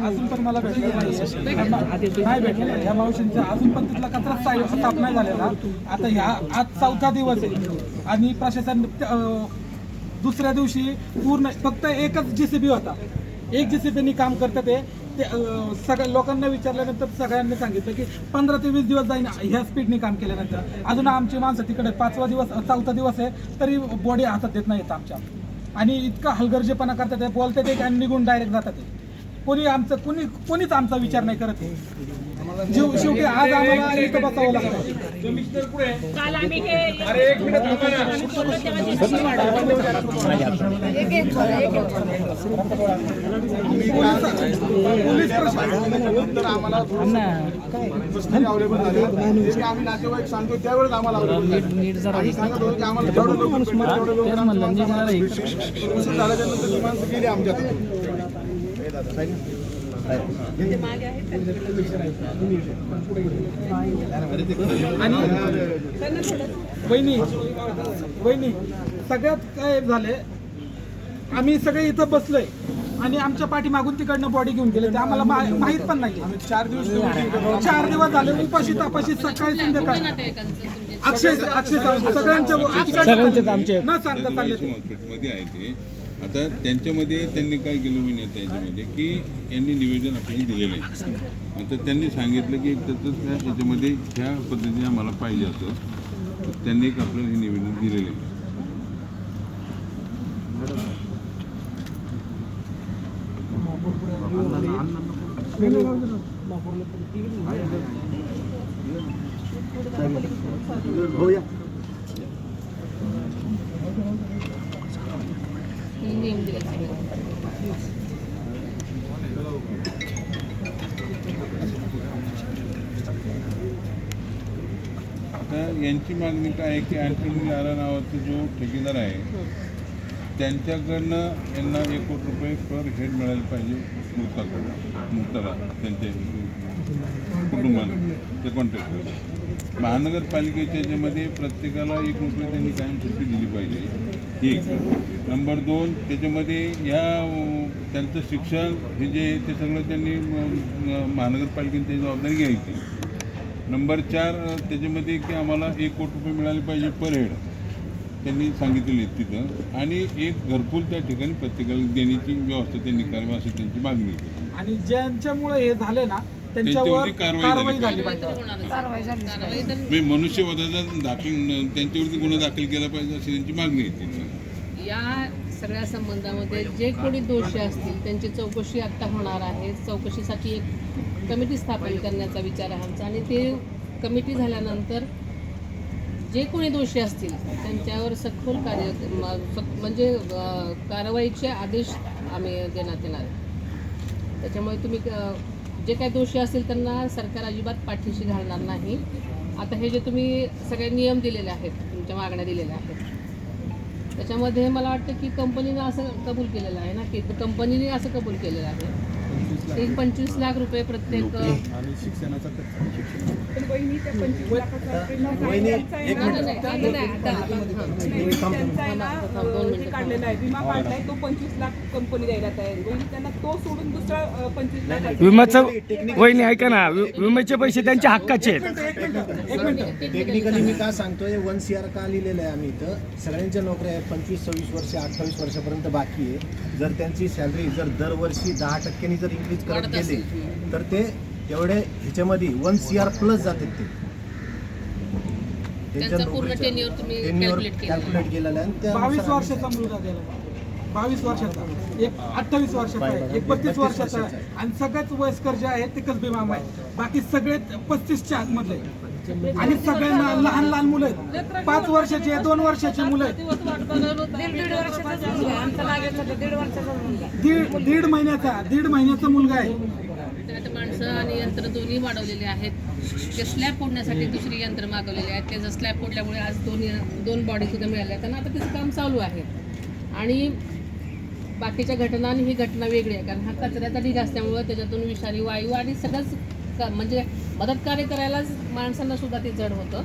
अजून पण मला नाही भेटलं या मावशींचा, अजून पण तिथला कचरा साफ नाही झालेला. आता ह्या आज 4था दिवस आहे आणि प्रशासन दुसऱ्या दिवशी पूर्ण फक्त एकच JCB होता, एक JCBनी काम करतात. ते सगळ्या लोकांना विचारल्यानंतर सगळ्यांनी सांगितलं की 15 ते 20 दिवस जाईन ह्या स्पीडने काम केल्यानंतर. अजून आमची माणसं तिकडे 5वा दिवस 4था दिवस आहे तरी बॉडी हातात देत नाही येत आमच्या. आणि इतका हलगर्जेपणा करतात, बोलतात एक आणि निघून डायरेक्ट जातात. कोणीच आमचा विचार नाही करत. शेवटी आज आम्हाला इथं बसावं लागतं. काल आम्ही हे आम्ही नातेवाईक सांगतो त्यावेळेस आम्हाला माणसं गेली आमच्याकडे. आणि वहिनी सगळ्यात काय झाले, आम्ही सगळे इथं बसलोय आणि आमच्या पाठीमागून तिकडनं बॉडी घेऊन गेले. ते आम्हाला माहित पण नाही. 4 दिवस झाले उपाशी तापाशी, सकाळी संध्याकाळी अक्षय सगळ्यांच्या आमचे न सांगता चालले. आता त्यांच्यामध्ये त्यांनी काय केलं मी त्याच्यामध्ये की यांनी निवेदन आपल्याला दिलेलं आहे. आता त्यांनी सांगितलं की त्याचं याच्यामध्ये ह्या पद्धतीने आम्हाला पाहिजे असं, तर त्यांनी एक आपल्याला हे निवेदन दिलेलं आहे. आता यांची मागणी काय आहे की अँटनी लारा नावाचा जो ठेकेदार आहे त्यांच्याकडनं यांना 1 कोटी रुपये पर हेड मिळायला पाहिजे मृताला त्यांच्या कुटुंबाला, ते कॉन्ट्रॅक्टर. महानगरपालिकेच्या याच्यामध्ये प्रत्येकाला 1 रुपये त्यांनी कायमस्वरूपी दिली पाहिजे. एक नंबर 2 त्याच्यामध्ये ह्या त्यांचं शिक्षण हे जे ते सगळं त्यांनी महानगरपालिकेने त्याची जबाबदारी घ्यायची. नंबर 4 त्याच्यामध्ये की आम्हाला 1 कोटी रुपये मिळाले पाहिजे पर हेड त्यांनी सांगितलेली तिथं. आणि एक घरकुल त्या ठिकाणी प्रत्येकाला देण्याची व्यवस्था त्यांनी करावी अशी त्यांची मागणी होती. आणि ज्यांच्यामुळे हे झाले ना त्यांच्यावर कारवाई झाली पाहिजे. मनुष्यवधाचा दाखल त्यांच्यावरती गुन्हा दाखल केला पाहिजे अशी त्यांची मागणी आहे. या सगळ्या संबंधामध्ये जे कोणी दोषी असतील त्यांची चौकशी आत्ता होणार आहे. चौकशीसाठी एक कमिटी स्थापन करण्याचा विचार आहे आमचा. आणि ते कमिटी झाल्यानंतर जे कोणी दोषी असतील त्यांच्यावर सखोल म्हणजे कारवाईचे आदेश आम्ही देण्यात येणार. त्याच्यामुळे तुम्ही जे काही दोषी असतील त्यांना सरकार अजिबात पाठीशी घालणार नाही. आता हे जे तुम्ही सगळे नियम दिलेले आहेत, तुमच्या मागण्या दिलेल्या आहेत, त्याच्यामध्ये मला वाटतं की कंपनीनं असं कबूल केलेलं आहे ना, की कंपनीने असं कबूल केलेलं आहे की 25 लाख रुपये प्रत्येक. आणि शिक्षणाचा काढलेला आहे, विमा काढलाय तो 25 लाख कंपनी द्यायला तयार आहे. त्यांना तो सोडून दुसरा 25 लाख विम्याचं वहिनी ऐका ना, विम्याचे पैसे त्यांच्या हक्काचे आहेत. टेक्निकली मी का सांगतोय 1 CR का लिहिलेलं आहे आम्ही इथं. सगळ्यांच्या नोकऱ्या आहेत, 25-26 वर्ष 28 वर्षापर्यंत बाकी आहे. जर त्यांची सॅलरी जर दरवर्षी 10% जर इन्क्रीज करत गेले तर ते तेवढे ह्याच्यामध्ये 1 CR प्लस जातात. ते त्यांचा पूर्ण टेन्युअर तुम्ही कॅल्क्युलेट केलेलं आहे. 22 वर्षाचा मुलगा गेला, 22 वर्षाचा, एक 28 वर्षाचा आहे, एक 32 वर्षाचा आहे. आणि सगळ्यात वयस्कर जे आहेत ते कसबी मामा आहेत. बाकी सगळे 35च्या आतमधले. आणि सगळ्यांना लहान लहान मुलं आहेत, 5 वर्षाचे 2 वर्षाची मुलं आहेत, दीड महिन्याचा मुलगा आहे. माणसं आणि यंत्र दोन्ही वाढवलेले आहेत. ते स्लॅब फोडण्यासाठी दुसरी यंत्र मागवलेली आहेत. त्याचं स्लॅब फोडल्यामुळे आज दोन बॉडी सुद्धा मिळाल्या. त्यांना आता त्याचं काम चालू आहे. आणि बाकीच्या घटना आणि ही घटना वेगळी आहे, कारण हा कचऱ्याचा ढीग असल्यामुळे त्याच्यातून विषारी वायू आणि सगळंच म्हणजे मदत कार्य करायलाच माणसांना सुद्धा ते जड होतं.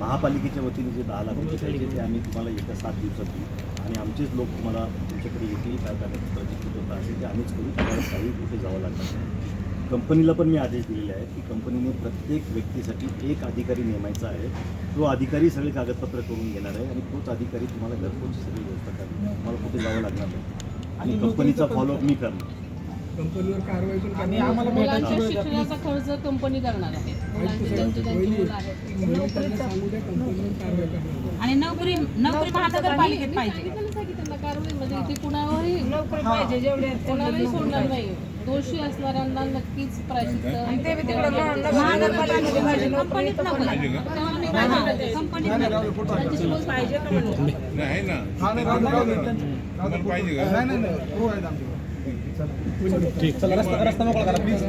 महापालिकेच्या वतीने जे 10 लाख रुपये द्यायचे ते आम्ही तुम्हाला येत्या 7 दिवसात देऊ आणि आमचेच लोक तुम्हाला तुमच्याकडे येतील, काय कागदपत्राची पूर्तता असेल ते आम्हीच करू, तुम्हाला काही कुठे जावं लागणार नाही. कंपनीला पण मी आदेश दिलेले आहेत की कंपनीने प्रत्येक व्यक्तीसाठी एक अधिकारी नेमायचा आहे. तो अधिकारी सगळे कागदपत्र करून घेणार आहे आणि तोच अधिकारी तुम्हाला घरपोच सगळी व्यवस्था करणार, तुम्हाला कुठे जावं लागणार नाही आणि कंपनीचा फॉलोअप मी करणार. कंपनीवर कारवाई पण आणि करणार. आम्हाला मुलांच्या भेटायची शिक्षणाचा खर्च कंपनी करणार आहे. मुलांचे ज्यांचे ज्यांचे मुलं आहेत त्यांना सांगू द्या कंपनीवर कारवाई करणार. आणि नोकरी महानगरपालिकेत पाहिजे. सांगितलं ना की त्यांना कारवाई म्हणजे इथे कुणावरही नोकरी पाहिजे जेवढे कोणालाही सोडणार नाही. दोषी असणाऱ्यांना नक्कीच प्रायश्चित्त महानगरपालिकेत पाहिजे. कंपनीत नको. पाहिजे का? कंपनीत पाहिजे का म्हणलं? नाही आहे ना, हा, नाही, राहू दे, राहू दे. तुम्हाला पाहिजे का? नाही, नाही, नाही. हो आहेत आमच्याकडे. चला रस्ता मोकळा करा प्लीज.